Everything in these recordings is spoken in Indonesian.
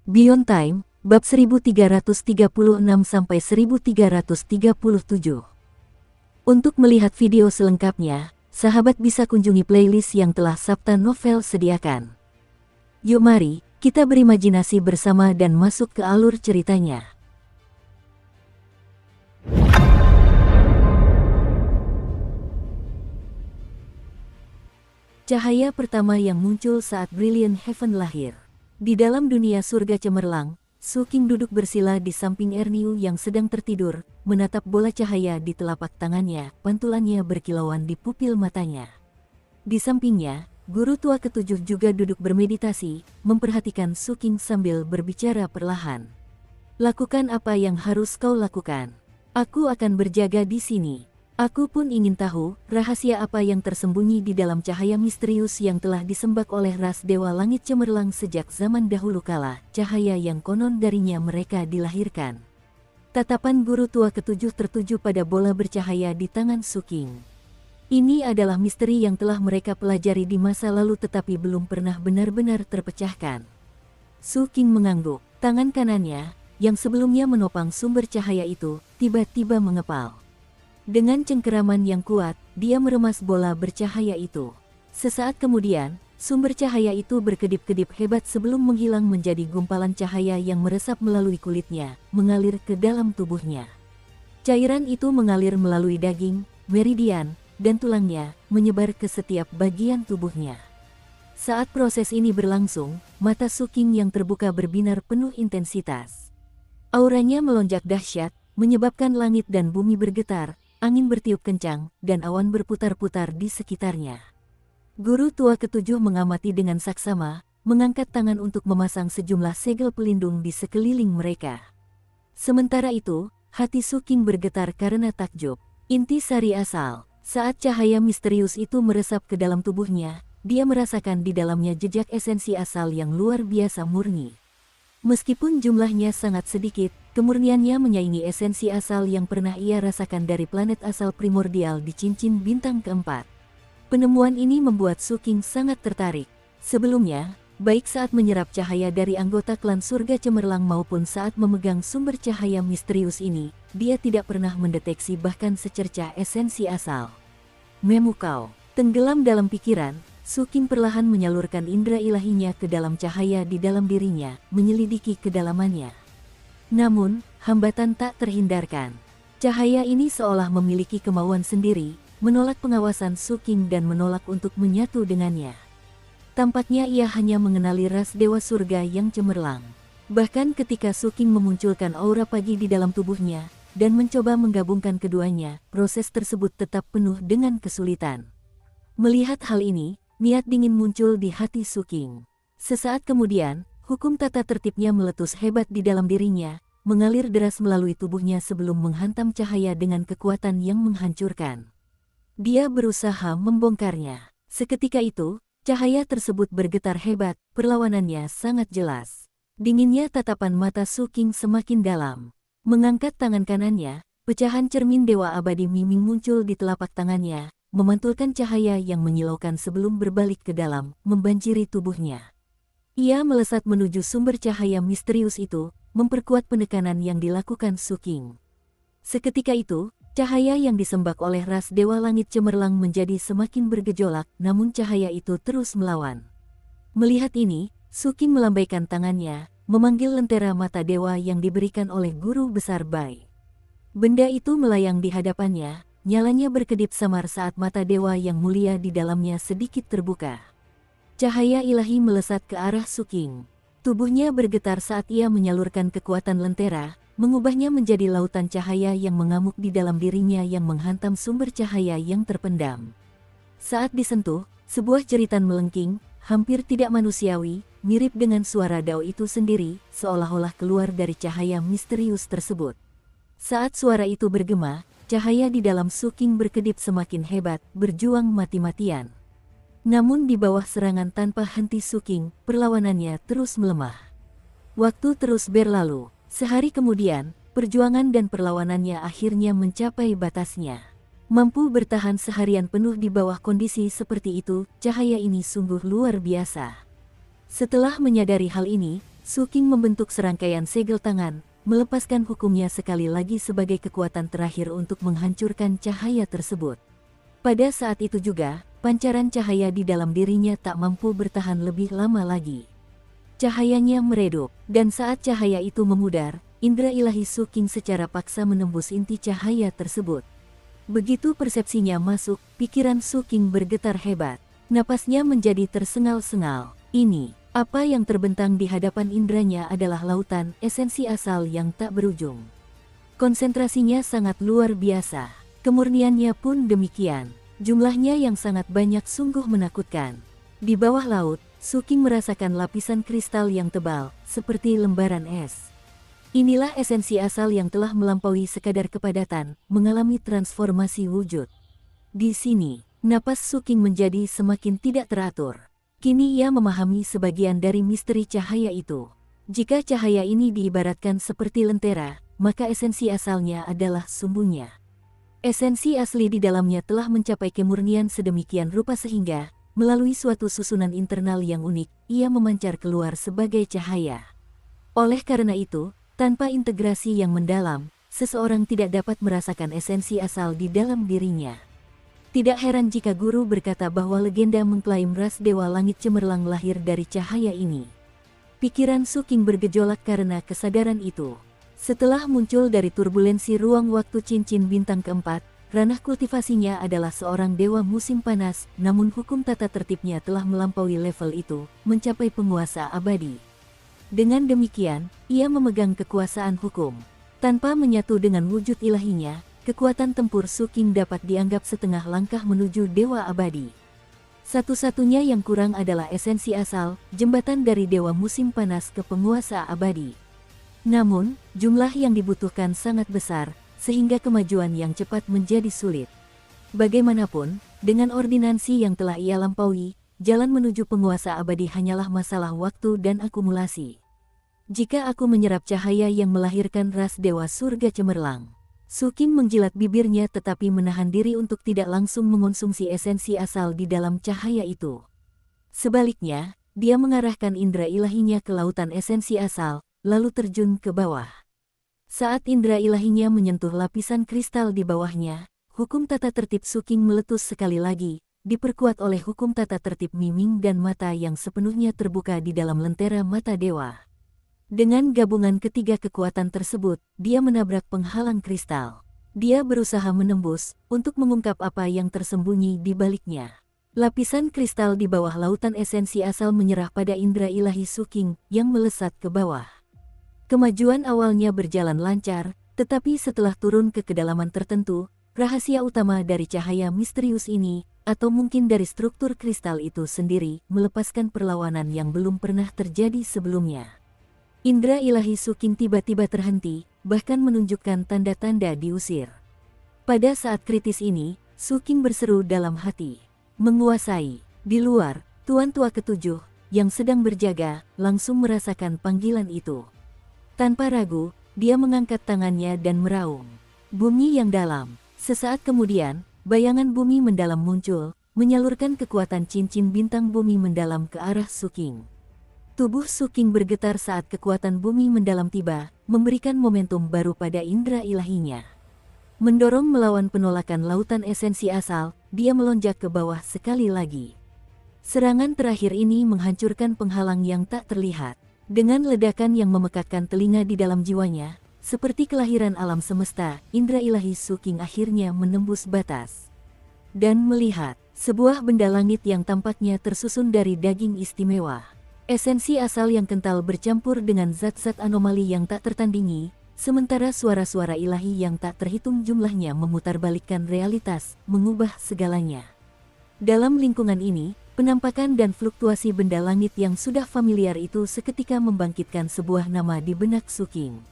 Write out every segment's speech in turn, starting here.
Beyond Time, bab 1336-1337. Untuk melihat video selengkapnya, sahabat bisa kunjungi playlist yang telah Sabta Novel sediakan. Yuk mari, kita berimajinasi bersama dan masuk ke alur ceritanya. Cahaya pertama yang muncul saat Brilliant Heaven lahir. Di dalam dunia surga cemerlang, Su King duduk bersila di samping Erniu yang sedang tertidur, menatap bola cahaya di telapak tangannya, pantulannya berkilauan di pupil matanya. Di sampingnya, guru tua ketujuh juga duduk bermeditasi, memperhatikan Su King sambil berbicara perlahan. Lakukan apa yang harus kau lakukan. Aku akan berjaga di sini. Aku pun ingin tahu, rahasia apa yang tersembunyi di dalam cahaya misterius yang telah disembah oleh ras Dewa Langit Cemerlang sejak zaman dahulu kala, cahaya yang konon darinya mereka dilahirkan. Tatapan guru tua ketujuh tertuju pada bola bercahaya di tangan Su King. Ini adalah misteri yang telah mereka pelajari di masa lalu tetapi belum pernah benar-benar terpecahkan. Su King mengangguk, tangan kanannya, yang sebelumnya menopang sumber cahaya itu, tiba-tiba mengepal. Dengan cengkeraman yang kuat, dia meremas bola bercahaya itu. Sesaat kemudian, sumber cahaya itu berkedip-kedip hebat sebelum menghilang menjadi gumpalan cahaya yang meresap melalui kulitnya, mengalir ke dalam tubuhnya. Cairan itu mengalir melalui daging, meridian, dan tulangnya, menyebar ke setiap bagian tubuhnya. Saat proses ini berlangsung, mata Su King yang terbuka berbinar penuh intensitas. Auranya melonjak dahsyat, menyebabkan langit dan bumi bergetar. Angin bertiup kencang, dan awan berputar-putar di sekitarnya. Guru tua ketujuh mengamati dengan saksama, mengangkat tangan untuk memasang sejumlah segel pelindung di sekeliling mereka. Sementara itu, hati Su King bergetar karena takjub. Intisari asal, saat cahaya misterius itu meresap ke dalam tubuhnya, dia merasakan di dalamnya jejak esensi asal yang luar biasa murni. Meskipun jumlahnya sangat sedikit, kemurniannya menyaingi esensi asal yang pernah ia rasakan dari planet asal primordial di cincin bintang keempat. Penemuan ini membuat Su King sangat tertarik. Sebelumnya, baik saat menyerap cahaya dari anggota klan surga cemerlang maupun saat memegang sumber cahaya misterius ini, dia tidak pernah mendeteksi bahkan secercah esensi asal. Memukau, tenggelam dalam pikiran, Su King perlahan menyalurkan indera ilahinya ke dalam cahaya di dalam dirinya, menyelidiki kedalamannya. Namun, hambatan tak terhindarkan. Cahaya ini seolah memiliki kemauan sendiri, menolak pengawasan Su King dan menolak untuk menyatu dengannya. Tampaknya ia hanya mengenali ras Dewa Surga yang cemerlang. Bahkan ketika Su King memunculkan aura pagi di dalam tubuhnya, dan mencoba menggabungkan keduanya, proses tersebut tetap penuh dengan kesulitan. Melihat hal ini, niat dingin muncul di hati Su King. Sesaat kemudian, hukum tata tertibnya meletus hebat di dalam dirinya, mengalir deras melalui tubuhnya sebelum menghantam cahaya dengan kekuatan yang menghancurkan. Dia berusaha membongkarnya. Seketika itu, cahaya tersebut bergetar hebat, perlawanannya sangat jelas. Dinginnya tatapan mata Su King semakin dalam. Mengangkat tangan kanannya, pecahan cermin Dewa Abadi Miming muncul di telapak tangannya, memantulkan cahaya yang menyilaukan sebelum berbalik ke dalam, membanjiri tubuhnya. Ia melesat menuju sumber cahaya misterius itu, memperkuat penekanan yang dilakukan Su King. Seketika itu, cahaya yang disembah oleh ras Dewa Langit Cemerlang menjadi semakin bergejolak, namun cahaya itu terus melawan. Melihat ini, Su King melambaikan tangannya, memanggil lentera mata dewa yang diberikan oleh Guru Besar Bai. Benda itu melayang di hadapannya, nyalanya berkedip samar saat mata dewa yang mulia di dalamnya sedikit terbuka. Cahaya ilahi melesat ke arah Su King. Tubuhnya bergetar saat ia menyalurkan kekuatan lentera, mengubahnya menjadi lautan cahaya yang mengamuk di dalam dirinya yang menghantam sumber cahaya yang terpendam. Saat disentuh, sebuah jeritan melengking, hampir tidak manusiawi, mirip dengan suara Dao itu sendiri, seolah-olah keluar dari cahaya misterius tersebut. Saat suara itu bergema, cahaya di dalam Su King berkedip semakin hebat, berjuang mati-matian. Namun di bawah serangan tanpa henti Su King, perlawanannya terus melemah. Waktu terus berlalu. Sehari kemudian, perjuangan dan perlawanannya akhirnya mencapai batasnya. Mampu bertahan seharian penuh di bawah kondisi seperti itu, cahaya ini sungguh luar biasa. Setelah menyadari hal ini, Suking membentuk serangkaian segel tangan, melepaskan hukumnya sekali lagi sebagai kekuatan terakhir untuk menghancurkan cahaya tersebut. Pada saat itu juga, pancaran cahaya di dalam dirinya tak mampu bertahan lebih lama lagi. Cahayanya meredup, dan saat cahaya itu memudar, indera ilahi Suking secara paksa menembus inti cahaya tersebut. Begitu persepsinya masuk, pikiran Suking bergetar hebat. Napasnya menjadi tersengal-sengal. Ini, apa yang terbentang di hadapan indranya adalah lautan esensi asal yang tak berujung. Konsentrasinya sangat luar biasa. Kemurniannya pun demikian. Jumlahnya yang sangat banyak sungguh menakutkan. Di bawah laut, Suking merasakan lapisan kristal yang tebal, seperti lembaran es. Inilah esensi asal yang telah melampaui sekadar kepadatan, mengalami transformasi wujud. Di sini, napas Suking menjadi semakin tidak teratur. Kini ia memahami sebagian dari misteri cahaya itu. Jika cahaya ini diibaratkan seperti lentera, maka esensi asalnya adalah sumbunya. Esensi asli di dalamnya telah mencapai kemurnian sedemikian rupa sehingga, melalui suatu susunan internal yang unik, ia memancar keluar sebagai cahaya. Oleh karena itu, tanpa integrasi yang mendalam, seseorang tidak dapat merasakan esensi asal di dalam dirinya. Tidak heran jika guru berkata bahwa legenda mengklaim ras Dewa Langit Cemerlang lahir dari cahaya ini. Pikiran Suking bergejolak karena kesadaran itu. Setelah muncul dari turbulensi ruang waktu cincin bintang keempat, ranah kultivasinya adalah seorang dewa musim panas, namun hukum tata tertibnya telah melampaui level itu, mencapai penguasa abadi. Dengan demikian, ia memegang kekuasaan hukum. Tanpa menyatu dengan wujud ilahinya, kekuatan tempur Suking dapat dianggap setengah langkah menuju dewa abadi. Satu-satunya yang kurang adalah esensi asal, jembatan dari dewa musim panas ke penguasa abadi. Namun, jumlah yang dibutuhkan sangat besar, sehingga kemajuan yang cepat menjadi sulit. Bagaimanapun, dengan ordinansi yang telah ia lampaui, jalan menuju penguasa abadi hanyalah masalah waktu dan akumulasi. Jika aku menyerap cahaya yang melahirkan ras dewa surga cemerlang. Suking menjilat bibirnya tetapi menahan diri untuk tidak langsung mengonsumsi esensi asal di dalam cahaya itu. Sebaliknya, dia mengarahkan indera ilahinya ke lautan esensi asal, lalu terjun ke bawah. Saat indera ilahinya menyentuh lapisan kristal di bawahnya, hukum tata tertib Suking meletus sekali lagi, diperkuat oleh hukum tata tertib Miming dan mata yang sepenuhnya terbuka di dalam lentera mata dewa. Dengan gabungan ketiga kekuatan tersebut, dia menabrak penghalang kristal. Dia berusaha menembus, untuk mengungkap apa yang tersembunyi di baliknya. Lapisan kristal di bawah lautan esensi asal menyerah pada indera ilahi Suking, yang melesat ke bawah. Kemajuan awalnya berjalan lancar, tetapi setelah turun ke kedalaman tertentu, rahasia utama dari cahaya misterius ini, atau mungkin dari struktur kristal itu sendiri, melepaskan perlawanan yang belum pernah terjadi sebelumnya. Indera ilahi Suking tiba-tiba terhenti, bahkan menunjukkan tanda-tanda diusir. Pada saat kritis ini, Suking berseru dalam hati, menguasai. Di luar, Tuan Tua Ketujuh, yang sedang berjaga, langsung merasakan panggilan itu. Tanpa ragu, dia mengangkat tangannya dan meraung. Bumi yang dalam. Sesaat kemudian, bayangan bumi mendalam muncul, menyalurkan kekuatan cincin bintang bumi mendalam ke arah Suking. Tubuh Suking bergetar saat kekuatan bumi mendalam tiba, memberikan momentum baru pada indera ilahinya. Mendorong melawan penolakan lautan esensi asal, dia melonjak ke bawah sekali lagi. Serangan terakhir ini menghancurkan penghalang yang tak terlihat. Dengan ledakan yang memekakkan telinga di dalam jiwanya, seperti kelahiran alam semesta, indera ilahi Suking akhirnya menembus batas. Dan melihat, sebuah benda langit yang tampaknya tersusun dari daging istimewa. Esensi asal yang kental bercampur dengan zat-zat anomali yang tak tertandingi, sementara suara-suara ilahi yang tak terhitung jumlahnya memutarbalikkan realitas, mengubah segalanya. Dalam lingkungan ini, penampakan dan fluktuasi benda langit yang sudah familiar itu seketika membangkitkan sebuah nama di benak Suking.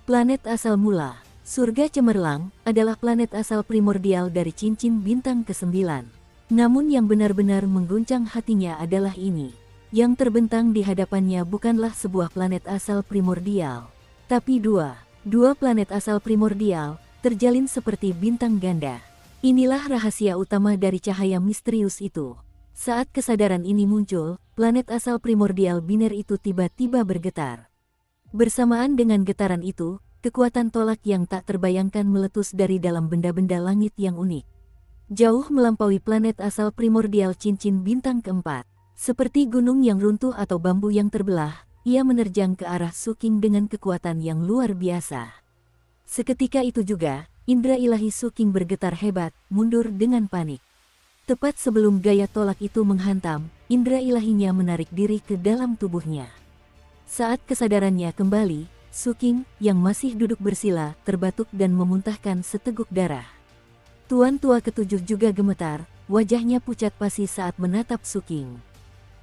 Planet asal mula, surga cemerlang, adalah planet asal primordial dari cincin bintang ke-9. Namun yang benar-benar mengguncang hatinya adalah ini. Yang terbentang di hadapannya bukanlah sebuah planet asal primordial, tapi dua planet asal primordial, terjalin seperti bintang ganda. Inilah rahasia utama dari cahaya misterius itu. Saat kesadaran ini muncul, planet asal primordial biner itu tiba-tiba bergetar. Bersamaan dengan getaran itu, kekuatan tolak yang tak terbayangkan meletus dari dalam benda-benda langit yang unik. Jauh melampaui planet asal primordial cincin bintang keempat. Seperti gunung yang runtuh atau bambu yang terbelah, ia menerjang ke arah Suking dengan kekuatan yang luar biasa. Seketika itu juga, indera ilahi Suking bergetar hebat, mundur dengan panik. Tepat sebelum gaya tolak itu menghantam, indera ilahinya menarik diri ke dalam tubuhnya. Saat kesadarannya kembali, Suking, yang masih duduk bersila, terbatuk dan memuntahkan seteguk darah. Tuan tua ketujuh juga gemetar, wajahnya pucat pasi saat menatap Suking.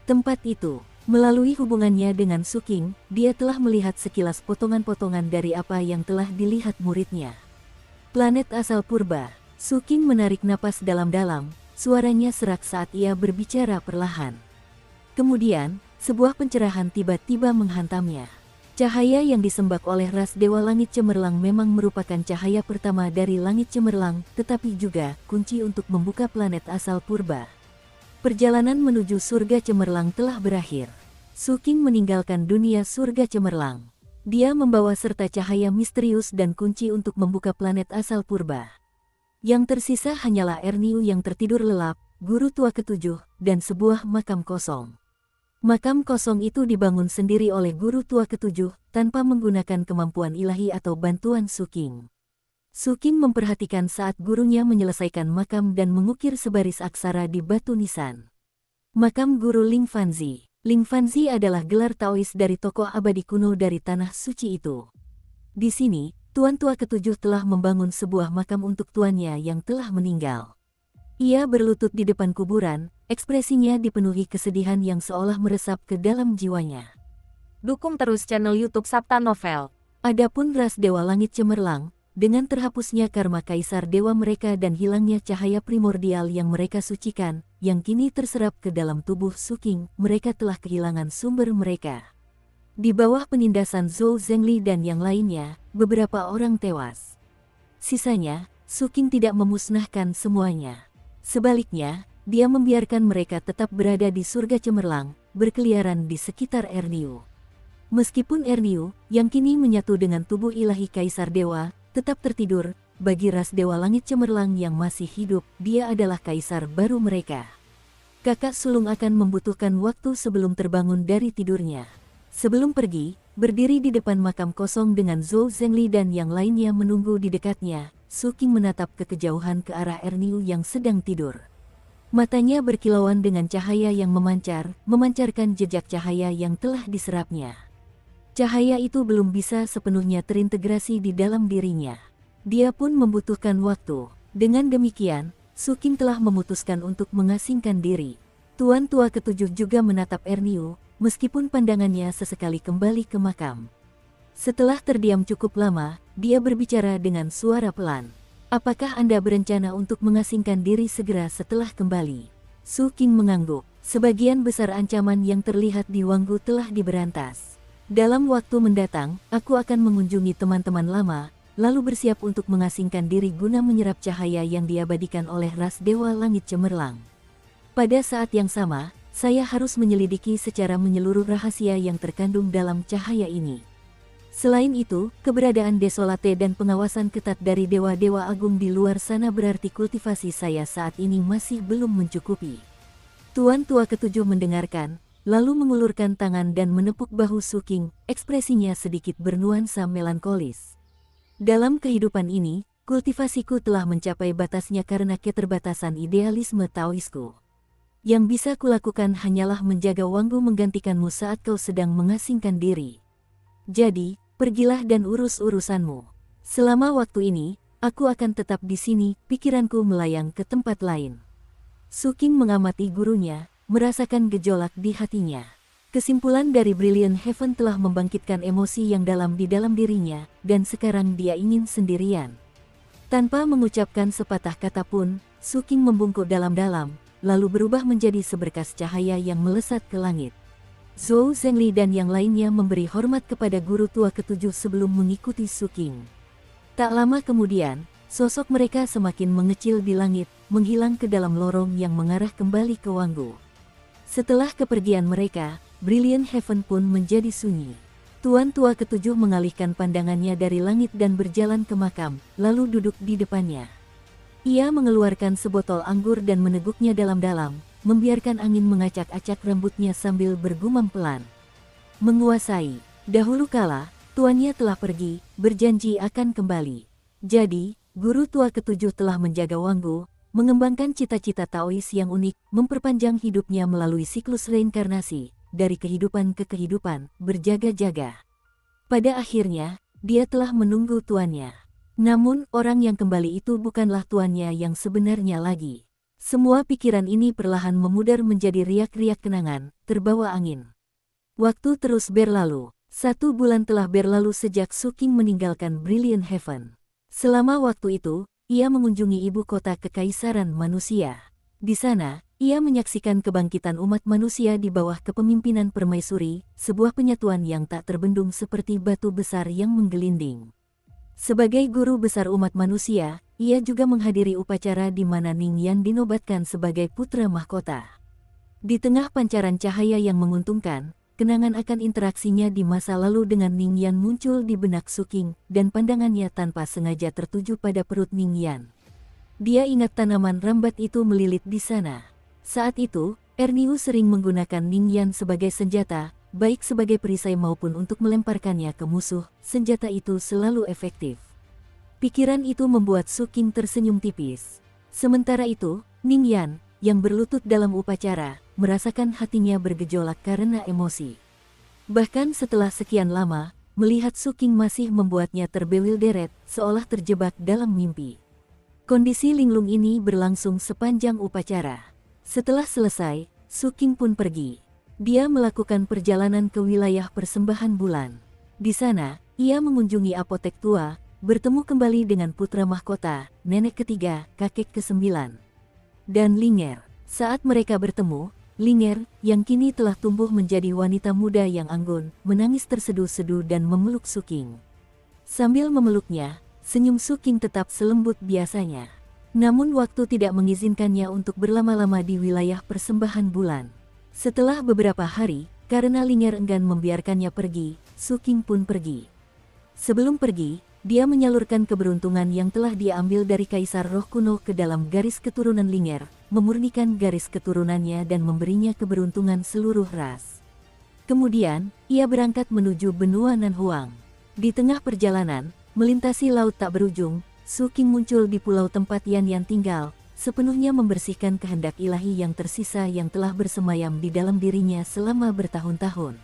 Tempat itu, melalui hubungannya dengan Suking, dia telah melihat sekilas potongan-potongan dari apa yang telah dilihat muridnya. Planet asal purba. Suking menarik napas dalam-dalam, suaranya serak saat ia berbicara perlahan. Kemudian, sebuah pencerahan tiba-tiba menghantamnya. Cahaya yang disembah oleh ras Dewa Langit Cemerlang memang merupakan cahaya pertama dari Langit Cemerlang, tetapi juga kunci untuk membuka planet asal purba. Perjalanan menuju surga cemerlang telah berakhir. Suking meninggalkan dunia surga cemerlang. Dia membawa serta cahaya misterius dan kunci untuk membuka planet asal purba. Yang tersisa hanyalah Erniu yang tertidur lelap, guru tua ketujuh, dan sebuah makam kosong. Makam kosong itu dibangun sendiri oleh guru tua ketujuh, tanpa menggunakan kemampuan ilahi atau bantuan Suking. Suking memperhatikan saat gurunya menyelesaikan makam dan mengukir sebaris aksara di batu nisan. Makam guru Ling Fanzi. Ling Fanzi adalah gelar Taois dari tokoh abadi kuno dari tanah suci itu. Di sini, Tuan tua ketujuh telah membangun sebuah makam untuk tuannya yang telah meninggal. Ia berlutut di depan kuburan, ekspresinya dipenuhi kesedihan yang seolah meresap ke dalam jiwanya. Dukung terus channel YouTube Sabta Novel. Adapun ras Dewa Langit Cemerlang, dengan terhapusnya karma kaisar dewa mereka dan hilangnya cahaya primordial yang mereka sucikan, yang kini terserap ke dalam tubuh Suking, mereka telah kehilangan sumber mereka. Di bawah penindasan Zhou Zhengli dan yang lainnya, beberapa orang tewas. Sisanya, Suking tidak memusnahkan semuanya. Sebaliknya, dia membiarkan mereka tetap berada di surga cemerlang, berkeliaran di sekitar Erniu. Meskipun Erniu, yang kini menyatu dengan tubuh ilahi kaisar dewa, tetap tertidur, bagi ras Dewa Langit Cemerlang yang masih hidup, dia adalah kaisar baru mereka. Kakak sulung akan membutuhkan waktu sebelum terbangun dari tidurnya. Sebelum pergi, berdiri di depan makam kosong dengan Zhou Zhengli dan yang lainnya menunggu di dekatnya, Suking menatap ke kejauhan ke arah Erniu yang sedang tidur. Matanya berkilauan dengan cahaya yang memancarkan jejak cahaya yang telah diserapnya. Cahaya itu belum bisa sepenuhnya terintegrasi di dalam dirinya. Dia pun membutuhkan waktu. Dengan demikian, Suking telah memutuskan untuk mengasingkan diri. Tuan tua ketujuh juga menatap Erniu, meskipun pandangannya sesekali kembali ke makam. Setelah terdiam cukup lama, dia berbicara dengan suara pelan. Apakah Anda berencana untuk mengasingkan diri segera setelah kembali? Suking mengangguk. Sebagian besar ancaman yang terlihat di Wanggu telah diberantas. Dalam waktu mendatang, aku akan mengunjungi teman-teman lama, lalu bersiap untuk mengasingkan diri guna menyerap cahaya yang diabadikan oleh ras Dewa Langit Cemerlang. Pada saat yang sama, saya harus menyelidiki secara menyeluruh rahasia yang terkandung dalam cahaya ini. Selain itu, keberadaan Desolate dan pengawasan ketat dari dewa-dewa agung di luar sana berarti kultivasi saya saat ini masih belum mencukupi. Tuan tua ketujuh mendengarkan, lalu mengulurkan tangan dan menepuk bahu Suking, ekspresinya sedikit bernuansa melankolis. Dalam kehidupan ini, kultivasiku telah mencapai batasnya karena keterbatasan idealisme Taoisku. Yang bisa kulakukan hanyalah menjaga Wanggu menggantikanmu saat kau sedang mengasingkan diri. Jadi, pergilah dan urus urusanmu. Selama waktu ini, aku akan tetap di sini, pikiranku melayang ke tempat lain. Suking mengamati gurunya, merasakan gejolak di hatinya. Kesimpulan dari Brilliant Heaven telah membangkitkan emosi yang dalam di dalam dirinya, dan sekarang dia ingin sendirian. Tanpa mengucapkan sepatah kata pun, Suking membungkuk dalam-dalam, lalu berubah menjadi seberkas cahaya yang melesat ke langit. Zhou Zhengli dan yang lainnya memberi hormat kepada guru tua ketujuh sebelum mengikuti Suking. Tak lama kemudian, Sosok mereka semakin mengecil di langit, menghilang ke dalam lorong yang mengarah kembali ke Wanggu. Setelah kepergian mereka, Brilliant Heaven pun menjadi sunyi. Tuan tua ketujuh mengalihkan pandangannya dari langit dan berjalan ke makam, lalu duduk di depannya. Ia mengeluarkan sebotol anggur dan meneguknya dalam-dalam, membiarkan angin mengacak-acak rambutnya sambil bergumam pelan. Menguasai. Dahulu kala, tuannya telah pergi, berjanji akan kembali. Jadi, guru tua ketujuh telah menjaga Wanggu, mengembangkan cita-cita Taois yang unik, memperpanjang hidupnya melalui siklus reinkarnasi, dari kehidupan ke kehidupan, berjaga-jaga. Pada akhirnya, dia telah menunggu tuannya. Namun, orang yang kembali itu bukanlah tuannya yang sebenarnya lagi. Semua pikiran ini perlahan memudar menjadi riak-riak kenangan, terbawa angin. Waktu terus berlalu. 1 bulan telah berlalu sejak Suking meninggalkan Brilliant Heaven. Selama waktu itu, ia mengunjungi ibu kota kekaisaran manusia. Di sana, ia menyaksikan kebangkitan umat manusia di bawah kepemimpinan Permaisuri, sebuah penyatuan yang tak terbendung seperti batu besar yang menggelinding. Sebagai guru besar umat manusia, ia juga menghadiri upacara di mana Ningyan dinobatkan sebagai putra mahkota. Di tengah pancaran cahaya yang menguntungkan, kenangan akan interaksinya di masa lalu dengan Ningyan muncul di benak Suking, dan pandangannya tanpa sengaja tertuju pada perut Ningyan. Dia ingat tanaman rambat itu melilit di sana. Saat itu, Erniu sering menggunakan Ningyan sebagai senjata, baik sebagai perisai maupun untuk melemparkannya ke musuh. Senjata itu selalu efektif. Pikiran itu membuat Suking tersenyum tipis. Sementara itu, Ningyan, yang berlutut dalam upacara, merasakan hatinya bergejolak karena emosi. Bahkan setelah sekian lama, melihat Suking masih membuatnya terbewilderet, seolah terjebak dalam mimpi. Kondisi linglung ini berlangsung sepanjang upacara. Setelah selesai, Suking pun pergi. Dia melakukan perjalanan ke wilayah persembahan bulan. Di sana, ia mengunjungi apotek tua, bertemu kembali dengan putra mahkota, nenek ketiga, kakek ke-9, dan Linger. Saat mereka bertemu, Linger, yang kini telah tumbuh menjadi wanita muda yang anggun, menangis terseduh-seduh dan memeluk Suking. Sambil memeluknya, senyum Suking tetap selembut biasanya. Namun waktu tidak mengizinkannya untuk berlama-lama di wilayah persembahan bulan. Setelah beberapa hari, karena Linger enggan membiarkannya pergi, Suking pun pergi. Sebelum pergi, dia menyalurkan keberuntungan yang telah dia ambil dari Kaisar Roh Kuno ke dalam garis keturunan Linger, memurnikan garis keturunannya dan memberinya keberuntungan seluruh ras. Kemudian, ia berangkat menuju benua Nanhuang. Di tengah perjalanan, melintasi laut tak berujung, Suking muncul di pulau tempat Yan tinggal, sepenuhnya membersihkan kehendak ilahi yang tersisa yang telah bersemayam di dalam dirinya selama bertahun-tahun.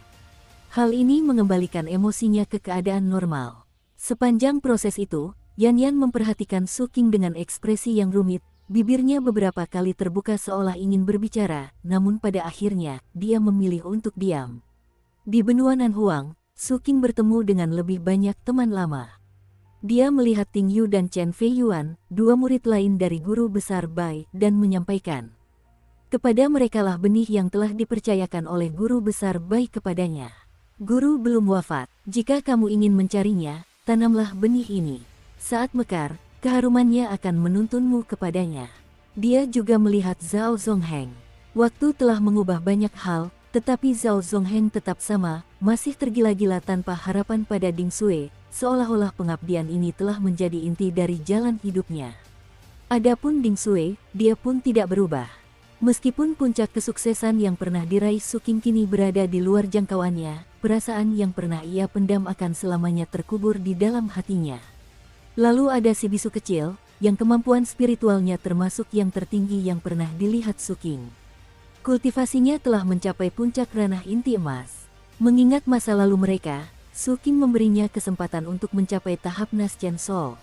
Hal ini mengembalikan emosinya ke keadaan normal. Sepanjang proses itu, Yan memperhatikan Suking dengan ekspresi yang rumit, bibirnya beberapa kali terbuka seolah ingin berbicara, namun pada akhirnya, dia memilih untuk diam. Di benua Nanhuang, Suking bertemu dengan lebih banyak teman lama. Dia melihat Ting Yu dan Chen Fei Yuan, dua murid lain dari guru besar Bai, dan menyampaikan kepada merekalah benih yang telah dipercayakan oleh guru besar Bai kepadanya. Guru belum wafat, jika kamu ingin mencarinya, tanamlah benih ini. Saat mekar, keharumannya akan menuntunmu kepadanya. Dia juga melihat Zhao Zongheng. Waktu telah mengubah banyak hal, tetapi Zhao Zongheng tetap sama, masih tergila-gila tanpa harapan pada Ding Sui, seolah-olah pengabdian ini telah menjadi inti dari jalan hidupnya. Adapun Ding Sui, dia pun tidak berubah. Meskipun puncak kesuksesan yang pernah diraih Suking kini berada di luar jangkauannya, perasaan yang pernah ia pendam akan selamanya terkubur di dalam hatinya. Lalu ada si bisu kecil, yang kemampuan spiritualnya termasuk yang tertinggi yang pernah dilihat Suking. Kultivasinya telah mencapai puncak ranah inti emas. Mengingat masa lalu mereka, Suking memberinya kesempatan untuk mencapai tahap Naschen Soul.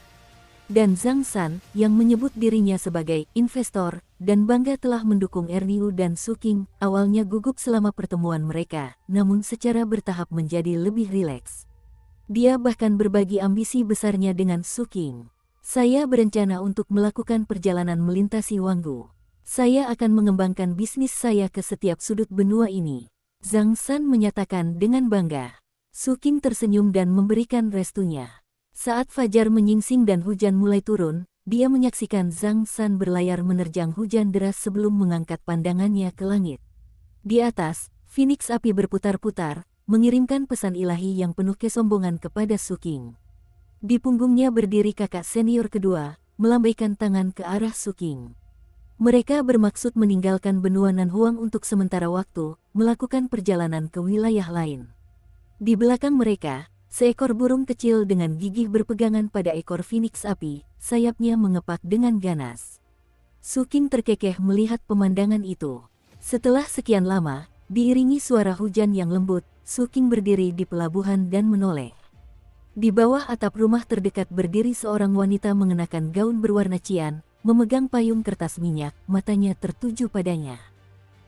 Dan Zhang San, yang menyebut dirinya sebagai investor, dan bangga telah mendukung Erniu dan Suking, awalnya gugup selama pertemuan mereka, namun secara bertahap menjadi lebih rileks. Dia bahkan berbagi ambisi besarnya dengan Suking. Saya berencana untuk melakukan perjalanan melintasi Wanggu. Saya akan mengembangkan bisnis saya ke setiap sudut benua ini. Zhang San menyatakan dengan bangga. Suking tersenyum dan memberikan restunya. Saat fajar menyingsing dan hujan mulai turun, dia menyaksikan Zhang San berlayar menerjang hujan deras sebelum mengangkat pandangannya ke langit. Di atas, Phoenix api berputar-putar, mengirimkan pesan ilahi yang penuh kesombongan kepada Su Qing. Di punggungnya berdiri kakak senior kedua, melambaikan tangan ke arah Su Qing. Mereka bermaksud meninggalkan benua Nanhuang untuk sementara waktu, melakukan perjalanan ke wilayah lain. Di belakang mereka, seekor burung kecil dengan gigih berpegangan pada ekor Phoenix api, sayapnya mengepak dengan ganas. Su Qing terkekeh melihat pemandangan itu. Setelah sekian lama, diiringi suara hujan yang lembut, Su Qing berdiri di pelabuhan dan menoleh. Di bawah atap rumah terdekat berdiri seorang wanita mengenakan gaun berwarna cian, memegang payung kertas minyak, matanya tertuju padanya.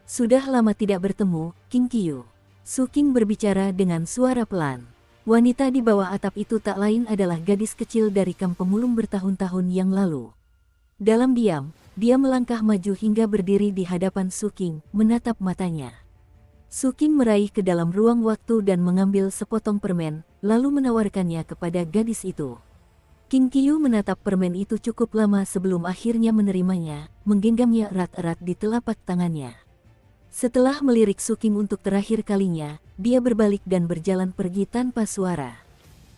Sudah lama tidak bertemu, Qing Qiu. Su Qing berbicara dengan suara pelan. Wanita di bawah atap itu tak lain adalah gadis kecil dari kamp pemulung bertahun-tahun yang lalu. Dalam diam, dia melangkah maju hingga berdiri di hadapan Su Qing, menatap matanya. Su Qing meraih ke dalam ruang waktu dan mengambil sepotong permen, lalu menawarkannya kepada gadis itu. Qing Qiu menatap permen itu cukup lama sebelum akhirnya menerimanya, menggenggamnya erat-erat di telapak tangannya. Setelah melirik Su Qing untuk terakhir kalinya, dia berbalik dan berjalan pergi tanpa suara.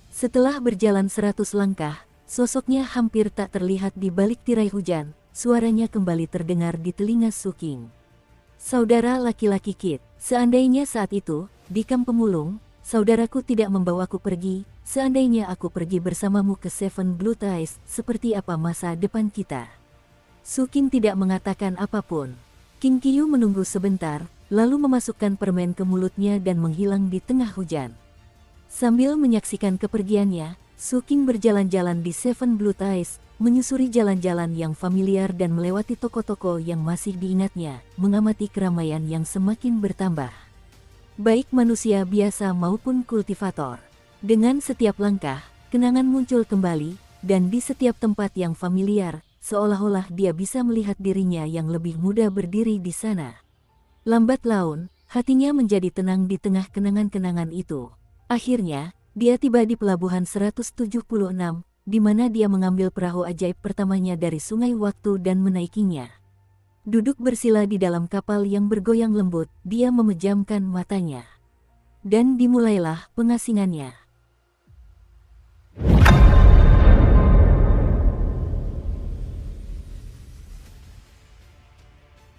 Setelah berjalan 100 langkah, sosoknya hampir tak terlihat di balik tirai hujan, suaranya kembali terdengar di telinga Su Qing. Saudara laki-laki Kit, seandainya saat itu, di kamp pemulung, saudaraku tidak membawaku pergi, seandainya aku pergi bersamamu ke Seven Blue Ties, seperti apa masa depan kita? Su Qing tidak mengatakan apapun. Qing Qiu menunggu sebentar, lalu memasukkan permen ke mulutnya dan menghilang di tengah hujan. Sambil menyaksikan kepergiannya, Su Qing berjalan-jalan di Seven Blue Ties, menyusuri jalan-jalan yang familiar dan melewati toko-toko yang masih diingatnya, mengamati keramaian yang semakin bertambah. Baik manusia biasa maupun kultivator. Dengan setiap langkah, kenangan muncul kembali, dan di setiap tempat yang familiar, seolah-olah dia bisa melihat dirinya yang lebih muda berdiri di sana. Lambat laun, hatinya menjadi tenang di tengah kenangan-kenangan itu. Akhirnya, dia tiba di pelabuhan 176, di mana dia mengambil perahu ajaib pertamanya dari sungai waktu dan menaikinya. Duduk bersila di dalam kapal yang bergoyang lembut, dia memejamkan matanya. Dan dimulailah pengasingannya.